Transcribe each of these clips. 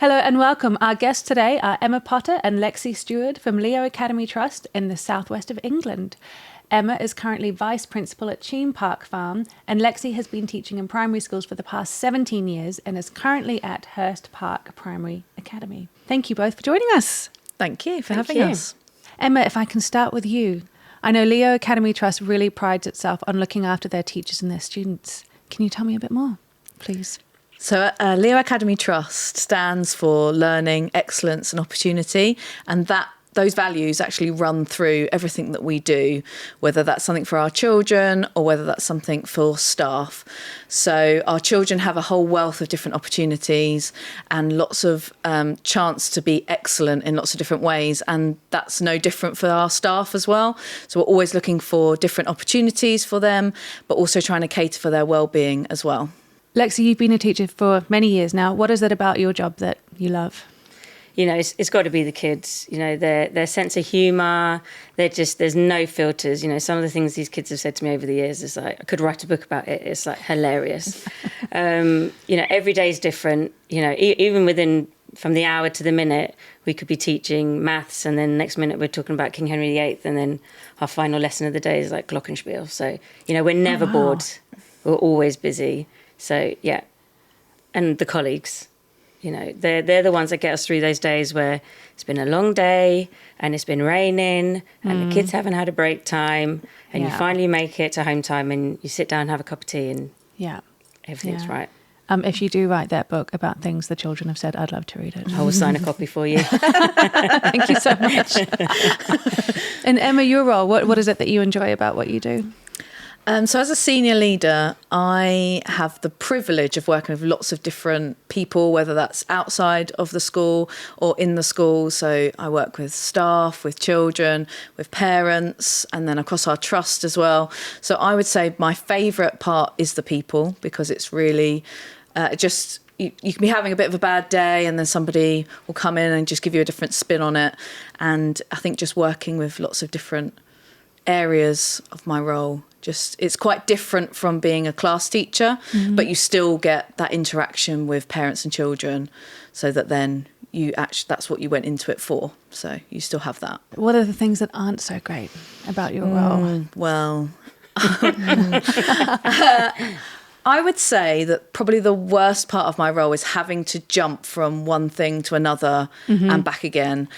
Hello and welcome. Our guests today are Emma Potter and Lexi Steward from Leo Academy Trust in the southwest of England. Emma is currently Vice Principal at Cheam Park Farm, and Lexi has been teaching in primary schools for the past 17 years and is currently at Hurst Park Primary Academy. Thank you both for joining us. Thank you for having us. Emma, if I can start with you. I know Leo Academy Trust really prides itself on looking after their teachers and their students. Can you tell me a bit more, please? So Leo Academy Trust stands for learning, excellence and opportunity, and those values actually run through everything that we do, whether that's something for our children or whether that's something for staff. So our children have a whole wealth of different opportunities and lots of chance to be excellent in lots of different ways, and that's no different for our staff as well. So we're always looking for different opportunities for them, but also trying to cater for their well-being as well. Lexi, you've been a teacher for many years now. What is it about your job that you love? You know, it's got to be the kids. You know, their sense of humour. There's no filters. You know, some of the things these kids have said to me over the years is like, I could write a book about it. It's like hilarious. You know, every day is different. You know, even from the hour to the minute, we could be teaching maths, and then next minute we're talking about King Henry VIII, and then our final lesson of the day is like Glockenspiel. So, you know, we're never bored. We're always busy. So, yeah. And the colleagues, you know, they're the ones that get us through those days where it's been a long day and it's been raining and the kids haven't had a break time, and you finally make it to home time and you sit down and have a cup of tea and everything's right. If you do write that book about things the children have said, I'd love to read it. I will sign a copy for you. Thank you so much. And Emma, your role, what is it that you enjoy about what you do? So as a senior leader, I have the privilege of working with lots of different people, whether that's outside of the school or in the school. So I work with staff, with children, with parents, and then across our trust as well. So I would say my favourite part is the people, because it's really you can be having a bit of a bad day and then somebody will come in and just give you a different spin on it. And I think just working with lots of different areas of my role, it's quite different from being a class teacher, but you still get that interaction with parents and children, so that then that's what you went into it for, so you still have that. What are the things that aren't so great about your role? Well, I would say that probably the worst part of my role is having to jump from one thing to another and back again.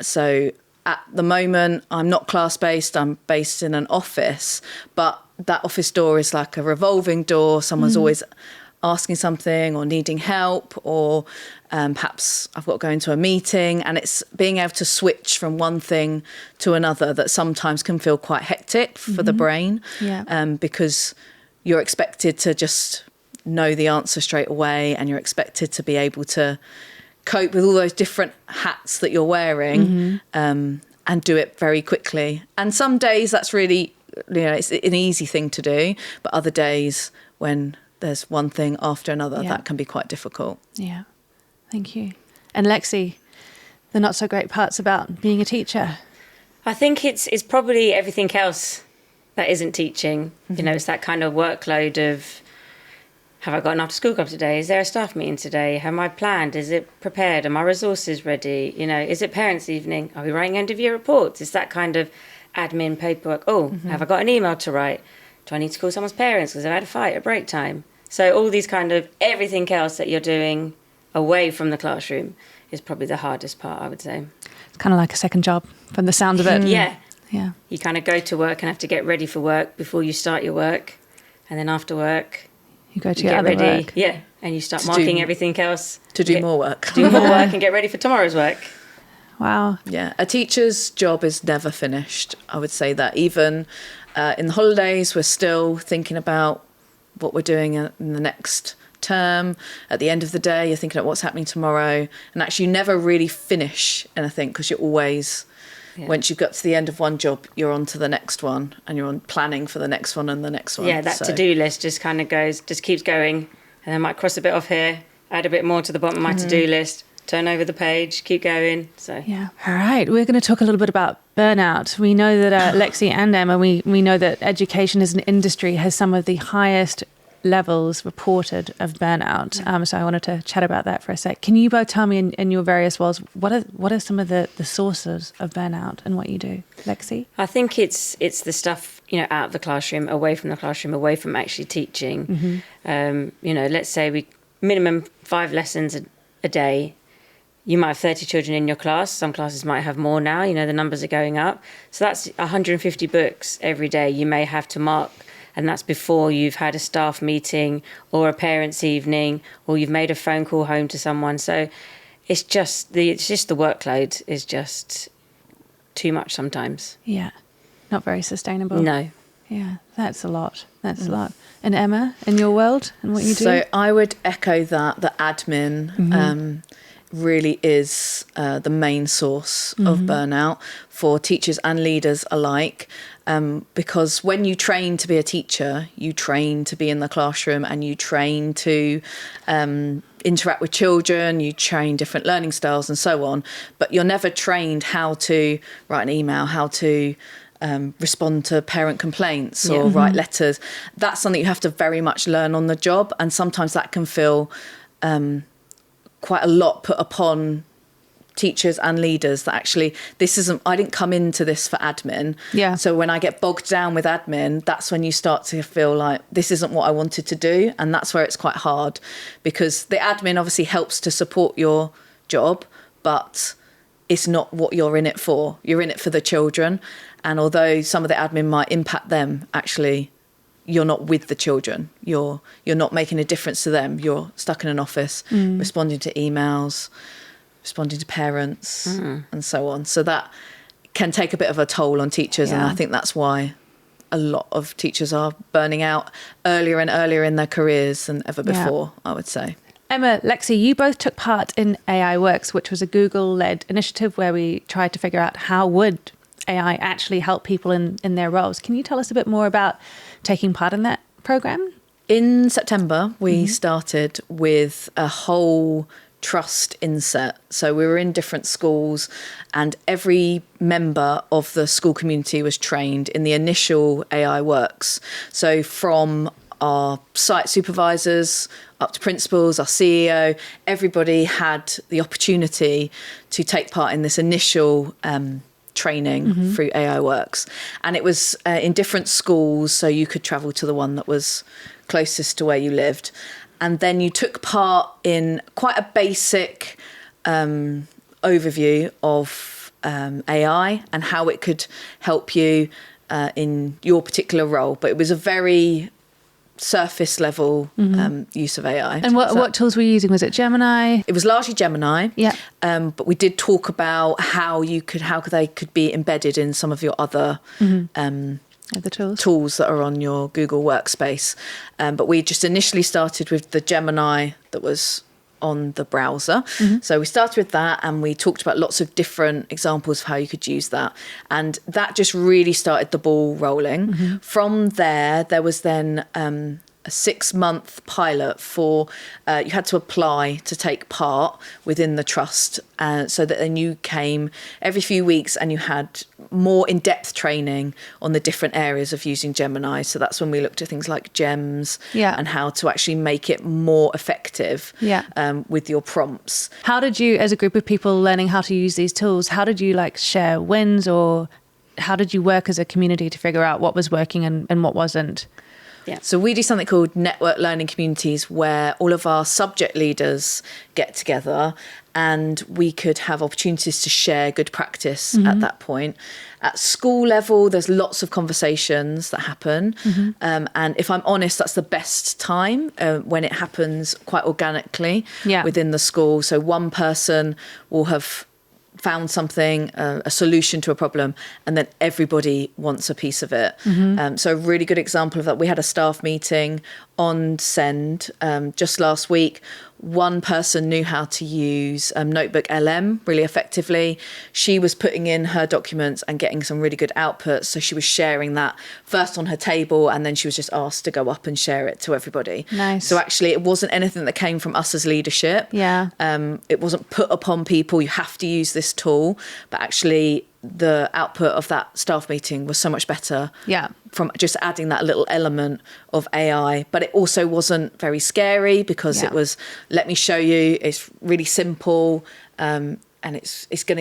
So at the moment, I'm not class-based, I'm based in an office, but that office door is like a revolving door. Someone's always asking something or needing help, or perhaps I've got to go into a meeting, and it's being able to switch from one thing to another that sometimes can feel quite hectic for the brain, because you're expected to just know the answer straight away, and you're expected to be able to cope with all those different hats that you're wearing, and do it very quickly. And some days that's really, it's an easy thing to do, but other days when there's one thing after another, that can be quite difficult. Yeah, thank you. And Lexi, the not so great parts about being a teacher? I think it's probably everything else that isn't teaching. You know, it's that kind of workload of, have I got an after-school club today? Is there a staff meeting today? Have I planned? Is it prepared? Are my resources ready? You know, is it parents' evening? Are we writing end-of-year reports? It's that kind of admin paperwork. Have I got an email to write? Do I need to call someone's parents because they've had a fight at break time? So all these kind of everything else that you're doing away from the classroom is probably the hardest part, I would say. It's kind of like a second job from the sound of it. Yeah. You kind of go to work and have to get ready for work before you start your work. And then after work, you go to get other ready. work. Yeah, and you start marking everything else. To do more work. Do more work and get ready for tomorrow's work. Wow. Yeah, a teacher's job is never finished. I would say that even in the holidays, we're still thinking about what we're doing in the next term. At the end of the day, you're thinking about what's happening tomorrow. And actually, you never really finish anything, because you're always, once you've got to the end of one job, you're on to the next one, and you're on planning for the next one and the next one. Yeah, that to-do list just kind of keeps going. And I might cross a bit off here, add a bit more to the bottom of my to-do list, turn over the page, keep going. So yeah. All right, we're going to talk a little bit about burnout. We know that Lexi and Emma, we know that education as an industry has some of the highest levels reported of burnout. So I wanted to chat about that for a sec. Can you both tell me in your various roles, what are some of the sources of burnout and what you do? Lexi? I think it's the stuff, out of the classroom, away from the classroom, away from actually teaching. Let's say we minimum 5 lessons a day. You might have 30 children in your class. Some classes might have more now. The numbers are going up. So that's 150 books every day you may have to mark. And that's before you've had a staff meeting or a parents' evening, or you've made a phone call home to someone. So it's just the workload is just too much sometimes. Yeah, not very sustainable. No. Yeah, that's a lot. That's a lot. And Emma, in your world and what you do? So I would echo that admin really is the main source of burnout for teachers and leaders alike. Because when you train to be a teacher, you train to be in the classroom and you train to interact with children, you train different learning styles and so on, but you're never trained how to write an email, how to respond to parent complaints or write letters. That's something you have to very much learn on the job, and sometimes that can feel quite a lot put upon teachers and leaders, that actually I didn't come into this for admin. Yeah. So when I get bogged down with admin, that's when you start to feel like this isn't what I wanted to do. And that's where it's quite hard, because the admin obviously helps to support your job, but it's not what you're in it for. You're in it for the children. And although some of the admin might impact them, actually you're not with the children. You're not making a difference to them. You're stuck in an office, responding to emails, responding to parents and so on. So that can take a bit of a toll on teachers. And I think that's why a lot of teachers are burning out earlier and earlier in their careers than ever before, I would say. Emma, Lexi, you both took part in AI Works, which was a Google-led initiative where we tried to figure out how would AI actually help people in their roles. Can you tell us a bit more about taking part in that program? In September, we started with a whole trust inset. So we were in different schools, and every member of the school community was trained in the initial AI Works. So from our site supervisors up to principals, our CEO, everybody had the opportunity to take part in this initial training through AI Works. And it was in different schools, so you could travel to the one that was closest to where you lived. And then you took part in quite a basic overview of AI and how it could help you in your particular role. But it was a very surface level use of AI. And what tools were you using? Was it Gemini? It was largely Gemini. Yeah. But we did talk about how they could be embedded in some of your other The tools that are on your Google Workspace. But we just initially started with the Gemini that was on the browser. So we started with that, and we talked about lots of different examples of how you could use that. And that just really started the ball rolling. From there was then a 6-month pilot for you had to apply to take part within the trust, so that then you came every few weeks and you had more in-depth training on the different areas of using Gemini. So that's when we looked at things like gems and how to actually make it more effective with your prompts. How did you, as a group of people learning how to use these tools, how did you share wins, or how did you work as a community to figure out what was working and what wasn't? Yeah. So we do something called network learning communities, where all of our subject leaders get together and we could have opportunities to share good practice at that point. At school level, there's lots of conversations that happen. And if I'm honest, that's the best time when it happens quite organically within the school. So one person will have found something, a solution to a problem, and then everybody wants a piece of it. So a really good example of that, we had a staff meeting on Send just last week. One person knew how to use Notebook LM really effectively. She was putting in her documents and getting some really good outputs. So she was sharing that first on her table, and then she was just asked to go up and share it to everybody. Nice. So actually it wasn't anything that came from us as leadership. It wasn't put upon people, you have to use this tool, but actually the output of that staff meeting was so much better from just adding that little element of AI. But it also wasn't very scary because it was, let me show you, it's really simple, and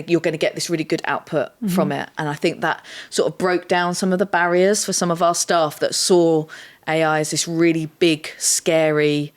you're gonna get this really good output from it. And I think that sort of broke down some of the barriers for some of our staff that saw AI as this really big, scary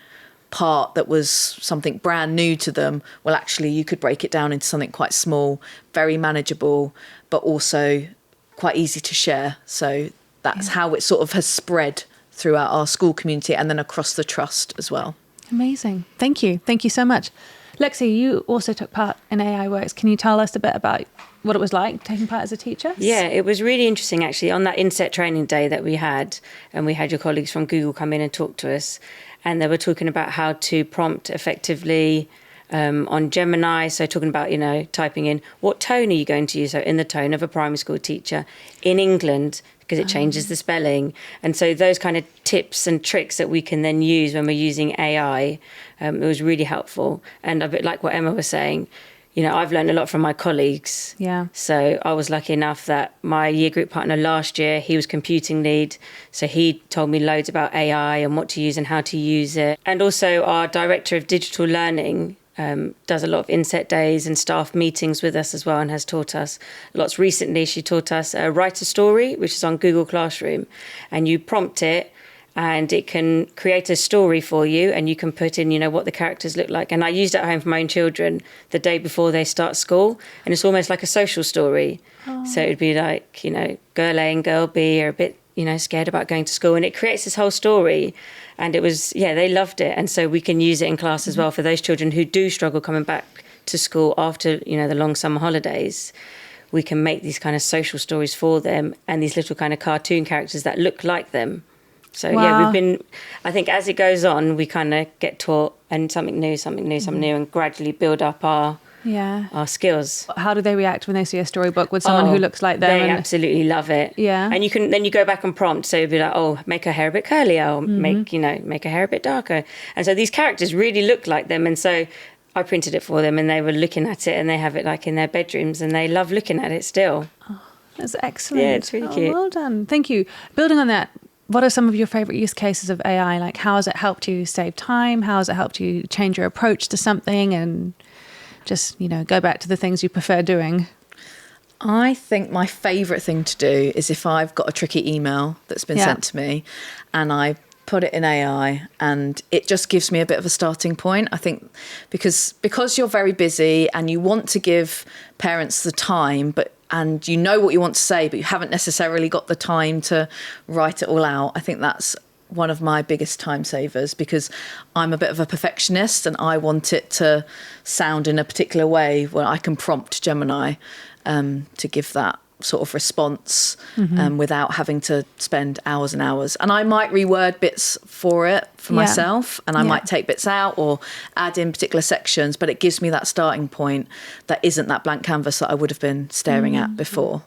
part that was something brand new to them. Well, actually, you could break it down into something quite small, very manageable, but also quite easy to share. So that's how it sort of has spread throughout our school community and then across the trust as well. Amazing. Thank you. Thank you so much. Lexi, you also took part in AI Works. Can you tell us a bit about what it was like taking part as a teacher? Yeah, it was really interesting actually. On that inset training day that we had, and we had your colleagues from Google come in and talk to us, and they were talking about how to prompt effectively on Gemini. So talking about, typing in what tone are you going to use? So in the tone of a primary school teacher in England, because it changes the spelling. And so those kind of tips and tricks that we can then use when we're using AI, it was really helpful. And a bit like what Emma was saying, I've learned a lot from my colleagues. Yeah. So I was lucky enough that my year group partner last year, he was computing lead. So he told me loads about AI and what to use and how to use it. And also our director of digital learning does a lot of inset days and staff meetings with us as well, and has taught us lots. Recently, she taught us Write a Story, which is on Google Classroom. And you prompt it and it can create a story for you, and you can put in, what the characters look like. And I used it at home for my own children the day before they start school. And it's almost like a social story. Oh. So it would be like, girl A and girl B are a bit, scared about going to school. And it creates this whole story. And it was, they loved it. And so we can use it in class as well for those children who do struggle coming back to school after, the long summer holidays. We can make these kind of social stories for them and these little kind of cartoon characters that look like them. So, I think as it goes on, we kind of get taught and something new, and gradually build up our skills. How do they react when they see a storybook with someone who looks like them? They absolutely love it. Yeah. And you go back and prompt. So you'd be like, make her hair a bit curlier, or make her hair a bit darker. And so these characters really look like them. And so I printed it for them and they were looking at it, and they have it like in their bedrooms and they love looking at it still. Oh, that's excellent. Yeah, it's really cute. Well done. Thank you. Building on that, what are some of your favourite use cases of AI? Like, how has it helped you save time? How has it helped you change your approach to something and just, go back to the things you prefer doing? I think my favourite thing to do is if I've got a tricky email that's been sent to me and I put it in AI and it just gives me a bit of a starting point. I think because you're very busy and you want to give parents the time, and you know what you want to say, but you haven't necessarily got the time to write it all out. I think that's one of my biggest time savers, because I'm a bit of a perfectionist and I want it to sound in a particular way where I can prompt Gemini to give that sort of response without having to spend hours and hours. And I might reword bits for it for myself, and I might take bits out or add in particular sections, but it gives me that starting point that isn't that blank canvas that I would have been staring at before.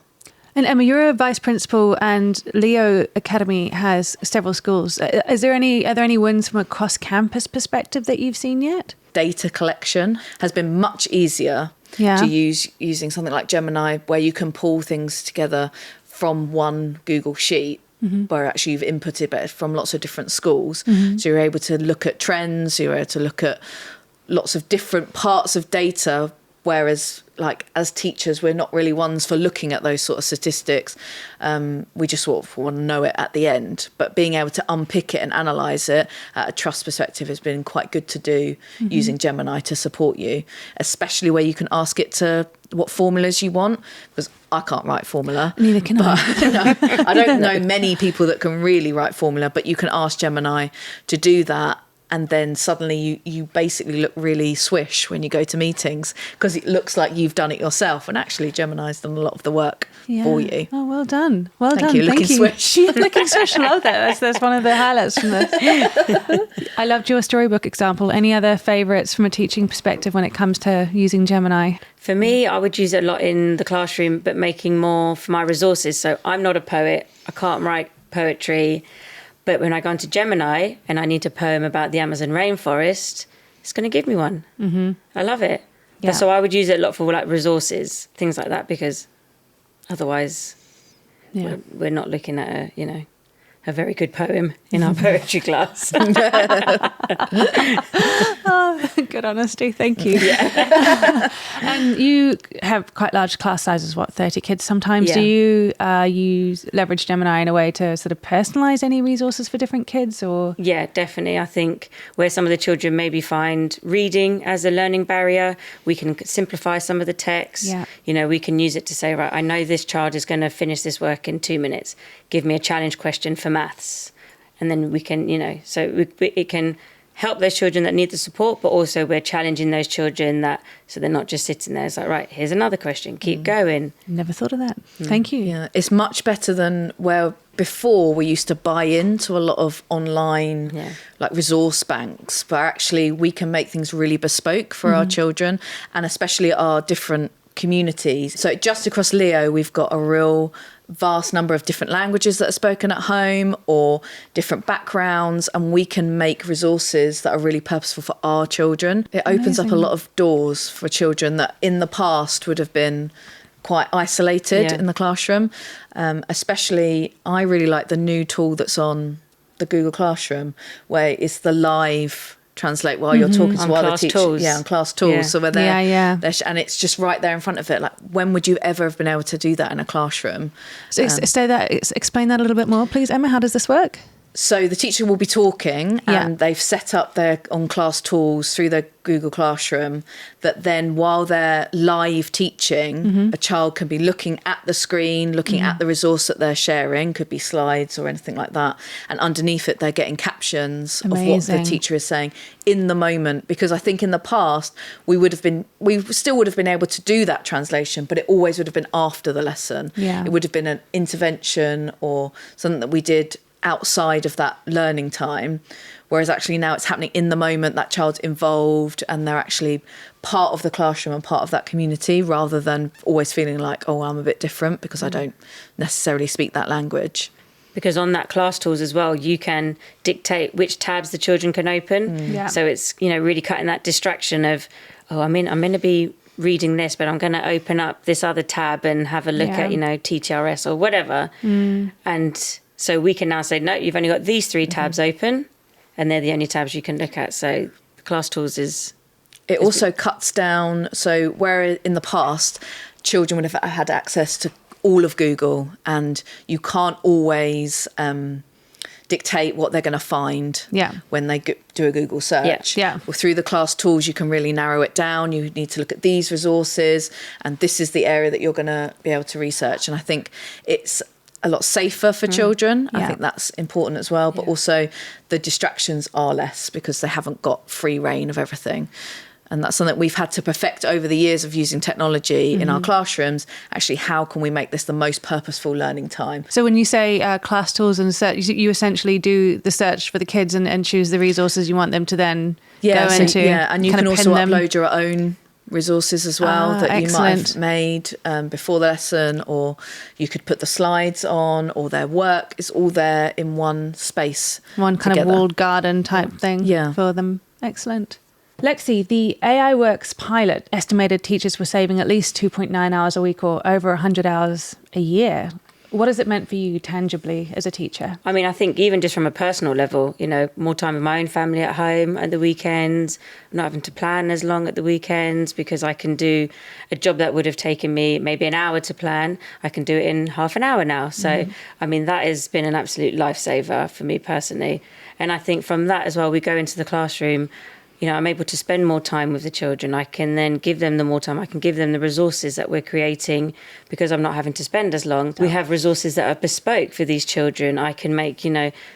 And Emma, you're a vice principal, and Leo Academy has several schools. Are there any wins from a cross-campus perspective that you've seen yet? Data Collection has been much easier to use using something like Gemini, where you can pull things together from one Google sheet, where actually you've inputted it from lots of different schools. So you're able to look at trends, you're able to look at lots of different parts of data, whereas like as teachers, we're not really ones for looking at those sort of statistics. We just sort of want to know it at the end. But being able to unpick it and analyse it at a trust perspective has been quite good to do using Gemini to support you, especially where you can ask it to what formulas you want, because I can't write formula. Neither can I. No, I don't know many people that can really write formula, but you can ask Gemini to do that. And then suddenly you basically look really swish when you go to meetings, because it looks like you've done it yourself, and actually Gemini's done a lot of the work for you. Oh, well done. Well Thank done. You. Looking swish. Looking swish. I love that. That's one of the highlights from this. I loved your storybook example. Any other favourites from a teaching perspective when it comes to using Gemini? For me, I would use it a lot in the classroom, but making more for my resources. So I'm not a poet. I can't write poetry. But when I go into Gemini and I need a poem about the Amazon rainforest, it's going to give me one. I love it. Yeah. So I would use it a lot for like resources, things like that, because otherwise we're not looking at a very good poem in our poetry class. Oh, good honesty. Thank you. And you have quite large class sizes, 30 kids sometimes. Yeah. Do you use leverage Gemini in a way to sort of personalize any resources for different kids, or? Yeah, definitely. I think where some of the children maybe find reading as a learning barrier, we can simplify some of the text. Yeah. We can use it to say, right, I know this child is going to finish this work in 2 minutes. Give me a challenge question for maths. And then we can, it can help those children that need the support, but also we're challenging those children so they're not just sitting there. It's like, right, here's another question, keep going. Never thought of that. Thank you. Yeah, it's much better than where before we used to buy into a lot of online like resource banks, but actually we can make things really bespoke for our children, and especially our different communities. So just across Leo, we've got a real vast number of different languages that are spoken at home or different backgrounds, and we can make resources that are really purposeful for our children. It opens up a lot of doors for children that in the past would have been quite isolated in the classroom. Especially, I really like the new tool that's on the Google Classroom, where it's the live translate while you're talking to other teachers. Yeah, on Class Tools. Yeah. So where and it's just right there in front of it. Like, when would you ever have been able to do that in a classroom? So explain that a little bit more, please, Emma. How does this work? So the teacher will be talking, and they've set up their on Class Tools through their Google Classroom that then while they're live teaching, a child can be looking at the screen, looking at the resource that they're sharing, could be slides or anything like that. And underneath it, they're getting captions of what the teacher is saying in the moment. Because I think in the past, we still would have been able to do that translation, but it always would have been after the lesson. Yeah. It would have been an intervention or something that we did outside of that learning time, whereas actually now it's happening in the moment. That child's involved and they're actually part of the classroom and part of that community, rather than always feeling like, oh, I'm a bit different because I don't necessarily speak that language. Because on that Class Tools as well, you can dictate which tabs the children can open. So it's really cutting that distraction of, I'm going to be reading this, but I'm going to open up this other tab and have a look at TTRS or whatever. And so we can now say, no, you've only got these 3 tabs open, and they're the only tabs you can look at. So the Class Tools It also cuts down. So where in the past, children would have had access to all of Google, and you can't always dictate what they're going to find when they do a Google search. Well, through the Class Tools, you can really narrow it down. You need to look at these resources, and this is the area that you're going to be able to research. And I think it's a lot safer for children. I think that's important as well. But also the distractions are less because they haven't got free reign of everything. And that's something we've had to perfect over the years of using technology in our classrooms. Actually, how can we make this the most purposeful learning time? So when you say Class Tools and search, you essentially do the search for the kids and choose the resources you want them to then go into. And you can also upload your own resources as well that you might have made before the lesson, or you could put the slides on, or their work is all there in one space. One kind of walled garden type thing for them. Excellent. Lexi, the AI Works pilot estimated teachers were saving at least 2.9 hours a week or over 100 hours a year. What has it meant for you tangibly as a teacher? I mean, I think even just from a personal level, more time with my own family at home at the weekends, not having to plan as long at the weekends, because I can do a job that would have taken me maybe an hour to plan. I can do it in half an hour now. So, I mean, that has been an absolute lifesaver for me personally. And I think from that as well, we go into the classroom, I'm able to spend more time with the children. I can then give them the more time. I can give them the resources that we're creating because I'm not having to spend as long. We have resources that are bespoke for these children. I can make,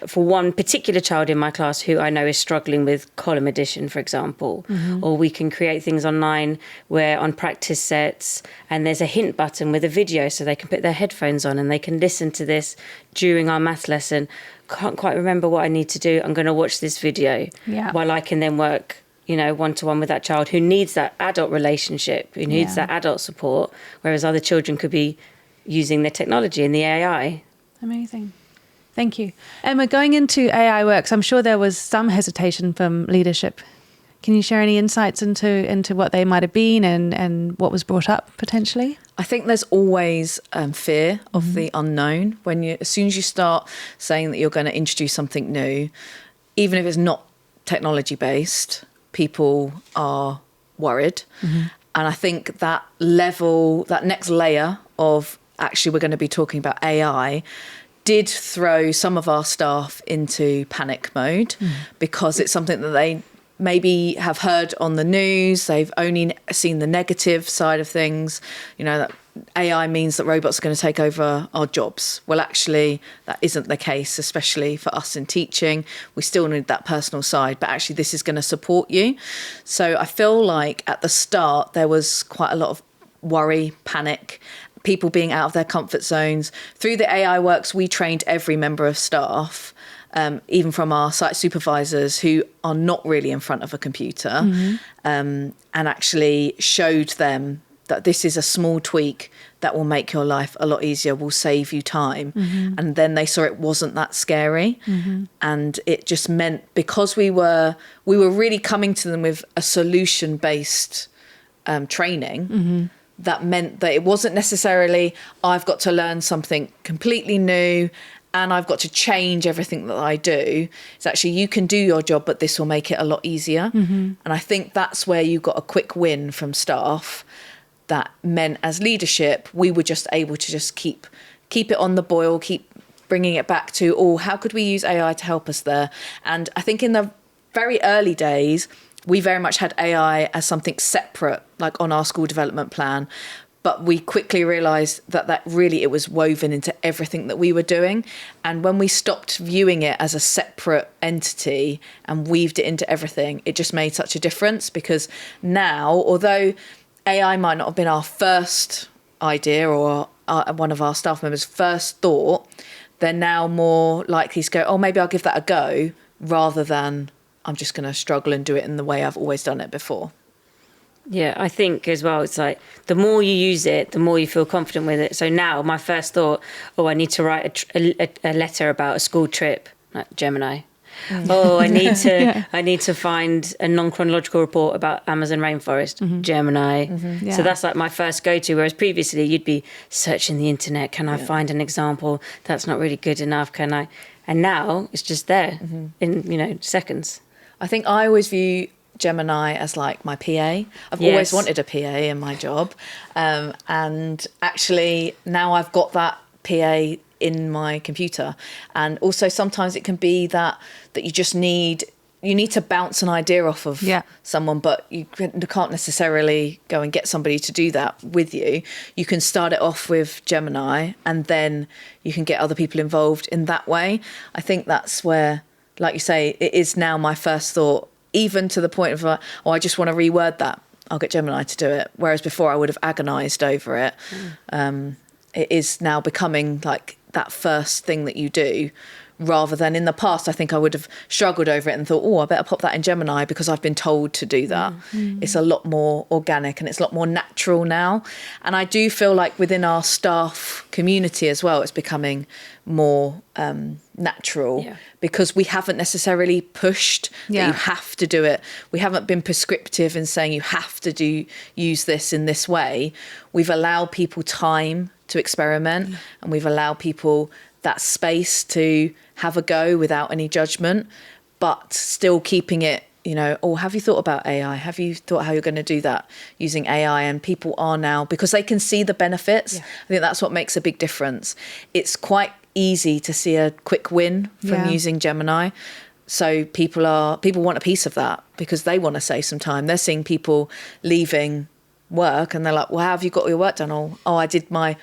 for one particular child in my class who I know is struggling with column addition, for example, or we can create things online where on practice sets and there's a hint button with a video so they can put their headphones on and they can listen to this during our maths lesson. Can't quite remember what I need to do. I'm going to watch this video while I can then work, one-to-one with that child who needs that adult relationship, who needs that adult support, whereas other children could be using the technology and the AI. Amazing. Thank you. Emma, going into AI Works, I'm sure there was some hesitation from leadership. Can you share any insights into what they might have been and what was brought up potentially? I think there's always fear of the unknown. As soon as you start saying that you're going to introduce something new, even if it's not technology based, people are worried. And I think that next layer of actually we're going to be talking about AI did throw some of our staff into panic mode because it's something that they maybe have heard on the news. They've only seen the negative side of things, that AI means that robots are going to take over our jobs. Well, actually, that isn't the case, especially for us in teaching. We still need that personal side, but actually this is going to support you. So I feel like at the start, there was quite a lot of worry, panic, people being out of their comfort zones. Through the AI works, we trained every member of staff, even from our site supervisors who are not really in front of a computer, and actually showed them that this is a small tweak that will make your life a lot easier, will save you time. And then they saw it wasn't that scary. And it just meant, because we were really coming to them with a solution-based training, that meant that it wasn't necessarily, I've got to learn something completely new and I've got to change everything that I do. It's actually, you can do your job, but this will make it a lot easier. And I think that's where you got a quick win from staff. That meant as leadership, we were just able to just keep it on the boil, keep bringing it back to, how could we use AI to help us there? And I think in the very early days, we very much had AI as something separate, like on our school development plan. But we quickly realised that really it was woven into everything that we were doing. And when we stopped viewing it as a separate entity and weaved it into everything, it just made such a difference. Because now, although AI might not have been our first idea or one of our staff members' first thought, they're now more likely to go, maybe I'll give that a go, rather than I'm just going to struggle and do it in the way I've always done it before. Yeah, I think as well, it's like the more you use it, the more you feel confident with it. So now my first thought, I need to write a letter about a school trip, like Gemini. I need to find a non-chronological report about Amazon rainforest, Gemini. So that's like my first go-to, whereas previously you'd be searching the internet, can I find an example that's not really good enough, can I? And now it's just there in seconds. I think I always view Gemini as like my PA. I've always wanted a PA in my job, and actually now I've got that PA in my computer. And also sometimes it can be that you just need to bounce an idea off of someone, but you can't necessarily go and get somebody to do that with you. You can start it off with Gemini and then you can get other people involved in that way. I think that's where, like you say, it is now my first thought, even to the point of I just want to reword that, I'll get Gemini to do it. Whereas before I would have agonized over it. It is now becoming like that first thing that you do, rather than in the past, I think I would have struggled over it and thought, I better pop that in Gemini because I've been told to do that. It's a lot more organic and it's a lot more natural now. And I do feel like within our staff community as well, it's becoming more natural because we haven't necessarily pushed that you have to do it. We haven't been prescriptive in saying you have to use this in this way. We've allowed people time to experiment and we've allowed people that space to have a go without any judgment, but still keeping it, have you thought about AI? Have you thought how you're going to do that using AI? And people are now, because they can see the benefits. I think that's what makes a big difference. It's quite easy to see a quick win from using Gemini. So people want a piece of that because they want to save some time. They're seeing people leaving work and they're like, well, how have you got your work done? I did my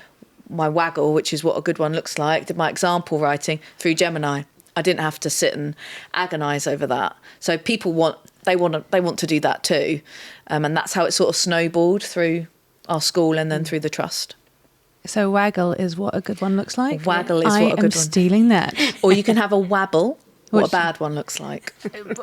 waggle, which is what a good one looks like, did my example writing through Gemini. I didn't have to sit and agonize over that. So people want to do that too. And that's how it sort of snowballed through our school and then through the trust. So waggle is what a good one looks like? Waggle is what a good one. I am stealing that. Or you can have a wabble, what a bad one looks like.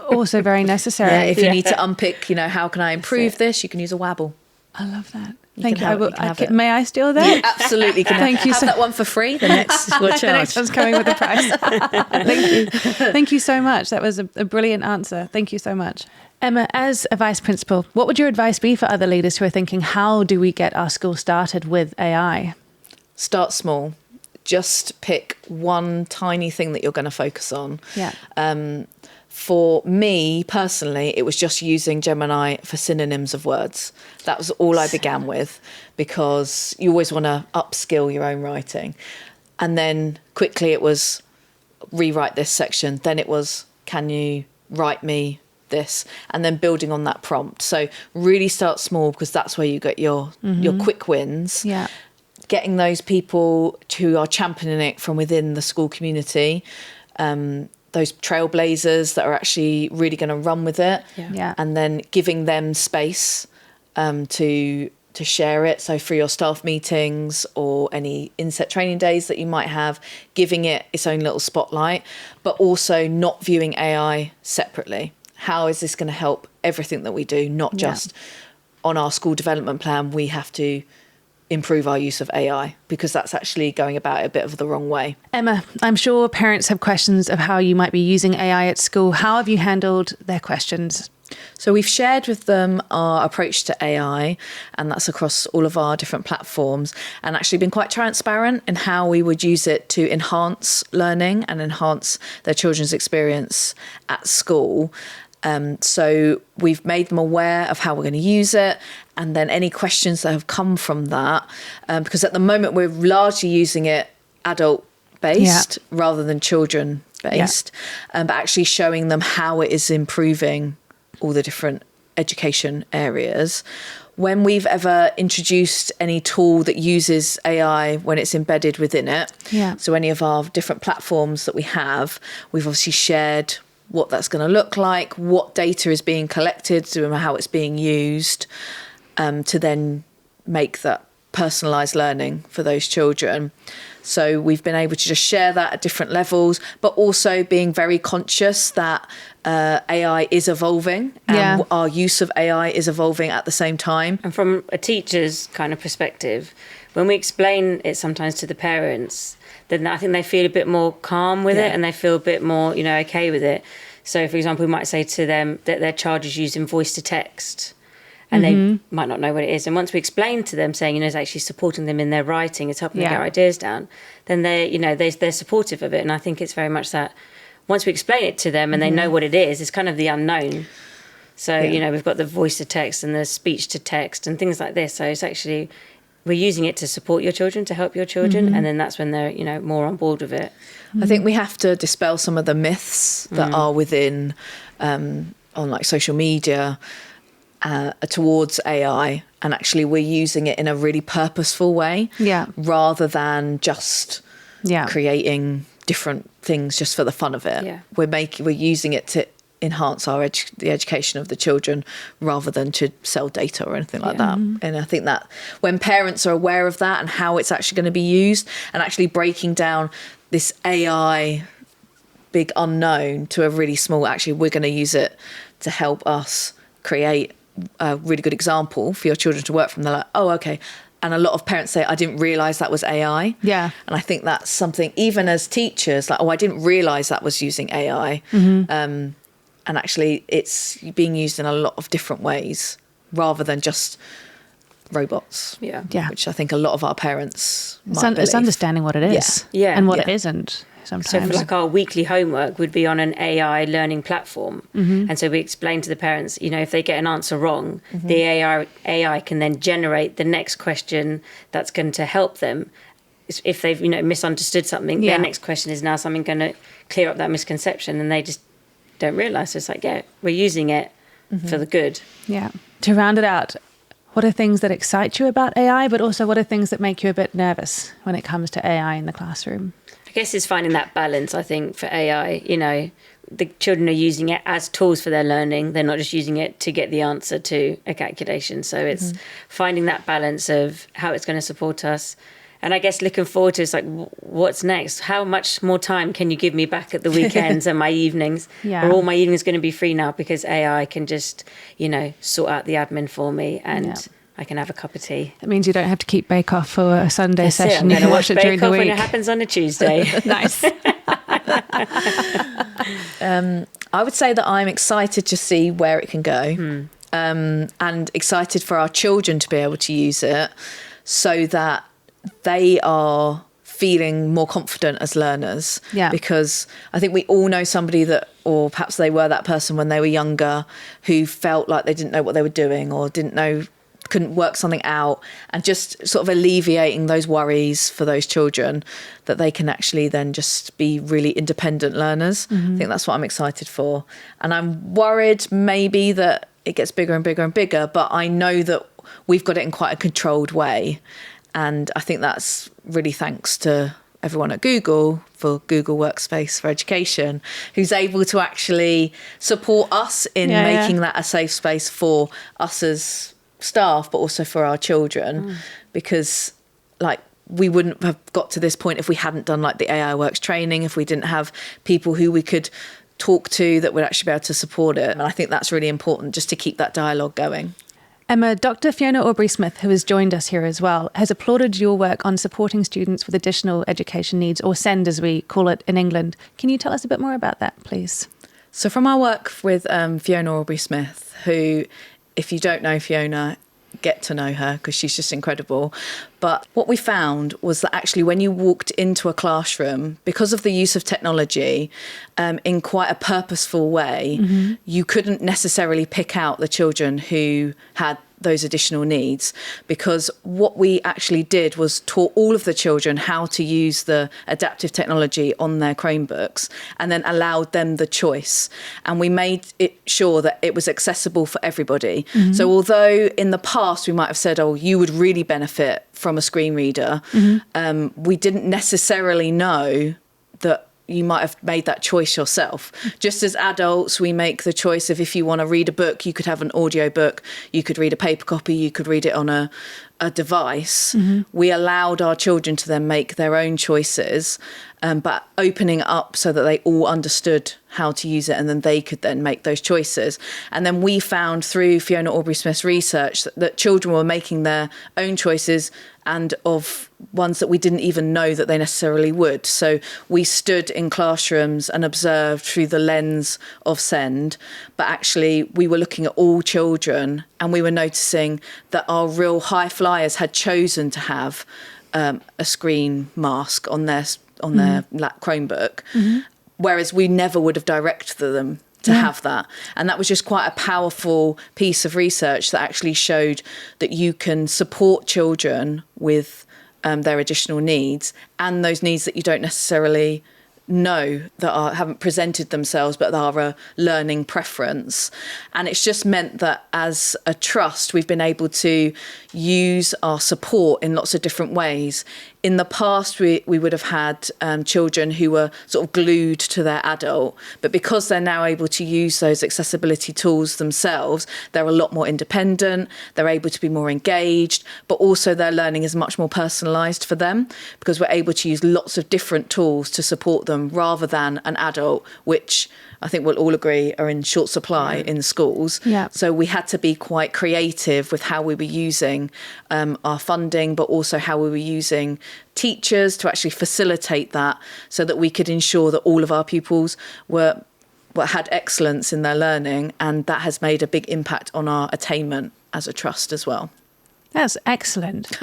Also very necessary. Yeah, if you need to unpick, how can I improve this, you can use a wabble. I love that. Thank you. have it. May I steal that? Absolutely. Can Thank you have that one for free. The next we'll The charge. next one's coming with a price. Thank you. Thank you so much. That was a brilliant answer. Thank you so much. Emma, as a vice principal, what would your advice be for other leaders who are thinking, how do we get our school started with AI? Start small. Just pick one tiny thing that you're going to focus on. Yeah. For me personally, it was just using Gemini for synonyms of words. That was all I began with, because you always want to upskill your own writing. And then quickly it was rewrite this section. Then it was, can you write me this? And then building on that prompt. So really start small, because that's where you get your quick wins. Yeah. Getting those people who are championing it from within the school community, those trailblazers that are actually really going to run with it, and then giving them space to share it. So for your staff meetings or any inset training days that you might have, giving it its own little spotlight, but also not viewing AI separately. How is this going to help everything that we do? Not just on our school development plan, we have to improve our use of AI, because that's actually going about it a bit of the wrong way. Emma, I'm sure parents have questions of how you might be using AI at school. How have you handled their questions? So we've shared with them our approach to AI, and that's across all of our different platforms, and actually been quite transparent in how we would use it to enhance learning and enhance their children's experience at school. So we've made them aware of how we're going to use it, and then any questions that have come from that, because at the moment we're largely using it adult based rather than children based, but actually showing them how it is improving all the different education areas. When we've ever introduced any tool that uses AI when it's embedded within it, so any of our different platforms that we have, we've obviously shared what that's going to look like, what data is being collected, how it's being used, to then make that personalised learning for those children. So we've been able to just share that at different levels, but also being very conscious that AI is evolving, and our use of AI is evolving at the same time. And from a teacher's kind of perspective, when we explain it sometimes to the parents, then I think they feel a bit more calm with it, and they feel a bit more, okay with it. So, for example, we might say to them that their child is using voice to text, and they might not know what it is. And once we explain to them, saying, it's actually supporting them in their writing, it's helping them get ideas down, then they're supportive of it. And I think it's very much that once we explain it to them and they know what it is, it's kind of the unknown. So, we've got the voice to text and the speech to text and things like this. So it's actually, we're using it to support your children, to help your children. And then that's when they're, more on board with it. I think we have to dispel some of the myths that are within on like social media towards AI, and actually we're using it in a really purposeful way, rather than just creating different things just for the fun of it. We're using it to enhance the education of the children rather than to sell data or anything like that. And I think that when parents are aware of that and how it's actually going to be used, and actually breaking down this AI big unknown to a really small, actually we're going to use it to help us create a really good example for your children to work from. They're like, oh, okay. And a lot of parents say, I didn't realise that was AI. And I think that's something, even as teachers, like, oh, I didn't realise that was using AI. And actually it's being used in a lot of different ways rather than just robots. Which I think a lot of our parents might believe. It's understanding what it is and what it isn't. Sometimes. So for like our weekly homework would be on an AI learning platform. And so we explain to the parents, if they get an answer wrong, the AI can then generate the next question that's going to help them. If they've, misunderstood something, their next question is now something going to clear up that misconception, and they just don't realise. So it's like, we're using it for the good. To round it out, what are things that excite you about AI, but also what are things that make you a bit nervous when it comes to AI in the classroom? I guess it's finding that balance, I think, for AI. The children are using it as tools for their learning. They're not just using it to get the answer to a calculation. So it's finding that balance of how it's going to support us. And I guess looking forward to, it's like, what's next? How much more time can you give me back at the weekends and my evenings? Are all my evenings going to be free now because AI can just, sort out the admin for me? And I can have a cup of tea. That means you don't have to keep Bake Off for a Sunday That's it. session. I'm You going can to watch watch it during Bake the Off when week. it happens on a Tuesday. Nice. I would say that I'm excited to see where it can go, and excited for our children to be able to use it so that they are feeling more confident as learners. Yeah. Because I think we all know somebody that, or perhaps they were that person when they were younger, who felt like they didn't know what they were doing or couldn't work something out, and just sort of alleviating those worries for those children, that they can actually then just be really independent learners. I think that's what I'm excited for. And I'm worried maybe that it gets bigger and bigger and bigger, but I know that we've got it in quite a controlled way. And I think that's really thanks to everyone at Google, for Google Workspace for Education, who's able to actually support us in making that a safe space for us as staff, but also for our children, because like we wouldn't have got to this point if we hadn't done like the AI Works training, if we didn't have people who we could talk to that would actually be able to support it. And I think that's really important, just to keep that dialogue going. Emma, Dr. Fiona Aubrey-Smith, who has joined us here as well, has applauded your work on supporting students with additional education needs, or SEND as we call it in England. Can you tell us a bit more about that, please? So from our work with Fiona Aubrey-Smith, who, if you don't know Fiona, get to know her because she's just incredible. But what we found was that actually when you walked into a classroom, because of the use of technology in quite a purposeful way, you couldn't necessarily pick out the children who had those additional needs, because what we actually did was taught all of the children how to use the adaptive technology on their Chromebooks, and then allowed them the choice. And we made it sure that it was accessible for everybody. So although in the past we might have said, oh, you would really benefit from a screen reader, we didn't necessarily know that you might have made that choice yourself. Just as adults, we make the choice of, if you want to read a book, you could have an audio book, you could read a paper copy, you could read it on a device. We allowed our children to then make their own choices, but opening it up so that they all understood how to use it, and then they could then make those choices. And then we found through Fiona Aubrey-Smith's research that children were making their own choices, and of ones that we didn't even know that they necessarily would. So we stood in classrooms and observed through the lens of SEND, but actually we were looking at all children, and we were noticing that our real high flyers had chosen to have a screen mask on their Chromebook, whereas we never would have directed them to have that. And that was just quite a powerful piece of research that actually showed that you can support children with their additional needs, and those needs that you don't necessarily know that haven't presented themselves, but that are a learning preference. And it's just meant that as a trust, we've been able to use our support in lots of different ways. In the past, we would have had children who were sort of glued to their adult, but because they're now able to use those accessibility tools themselves, they're a lot more independent, they're able to be more engaged, but also their learning is much more personalised for them, because we're able to use lots of different tools to support them rather than an adult, which I think we'll all agree are in short supply in schools. Yeah. So we had to be quite creative with how we were using our funding, but also how we were using teachers to actually facilitate that, so that we could ensure that all of our pupils had excellence in their learning, and that has made a big impact on our attainment as a trust as well. That's excellent.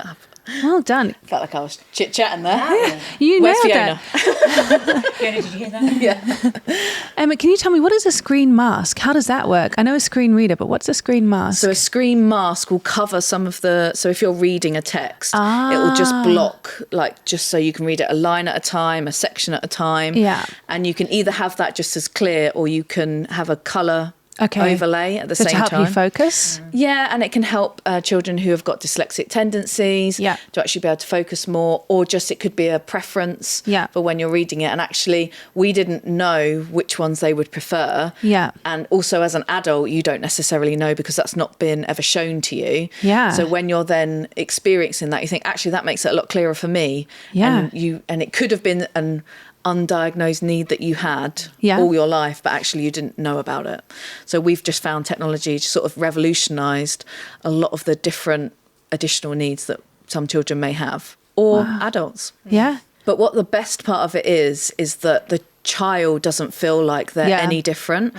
Well done. Felt like I was chit-chatting there. Yeah. You Where's nailed Fiona? that. Fiona, did you hear that? Yeah. Emma, can you tell me, what is a screen mask? How does that work? I know a screen reader, but what's a screen mask? So a screen mask will cover some of so if you're reading a text, it will just block, just so you can read it a line at a time, a section at a time. Yeah. And you can either have that just as clear, or you can have a colour overlay at the same time. To help you focus? Yeah, and it can help children who have got dyslexic tendencies to actually be able to focus more, or just it could be a preference for when you're reading it. And actually, we didn't know which ones they would prefer. Yeah. And also as an adult, you don't necessarily know, because that's not been ever shown to you. Yeah. So when you're then experiencing that, you think, actually, that makes it a lot clearer for me. Yeah. And it could have been an undiagnosed need that you had all your life, but actually you didn't know about it. So we've just found technology sort of revolutionised a lot of the different additional needs that some children may have, or adults. Yeah. But what the best part of it is that the child doesn't feel like they're any different.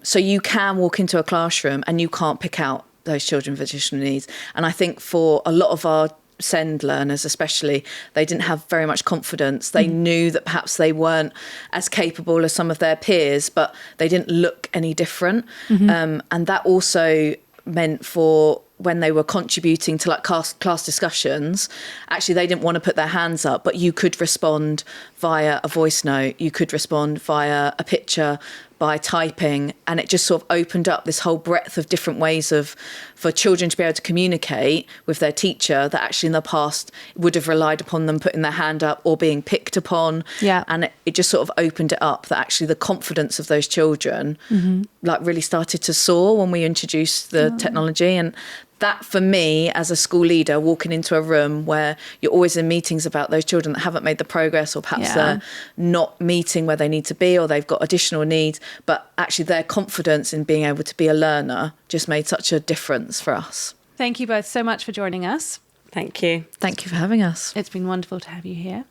So you can walk into a classroom and you can't pick out those children with additional needs. And I think for a lot of our SEND learners especially, they didn't have very much confidence. They knew that perhaps they weren't as capable as some of their peers, but they didn't look any different. And that also meant for when they were contributing to like class discussions, actually they didn't want to put their hands up, but you could respond via a voice note, you could respond via a picture, by typing, and it just sort of opened up this whole breadth of different ways for children to be able to communicate with their teacher that actually in the past would have relied upon them putting their hand up or being picked upon. Yeah. And it just sort of opened it up that actually the confidence of those children like really started to soar when we introduced the technology. And that for me as a school leader, walking into a room where you're always in meetings about those children that haven't made the progress, or perhaps they're not meeting where they need to be, or they've got additional needs, but actually their confidence in being able to be a learner just made such a difference for us. Thank you both so much for joining us. Thank you. Thank you for having us. It's been wonderful to have you here.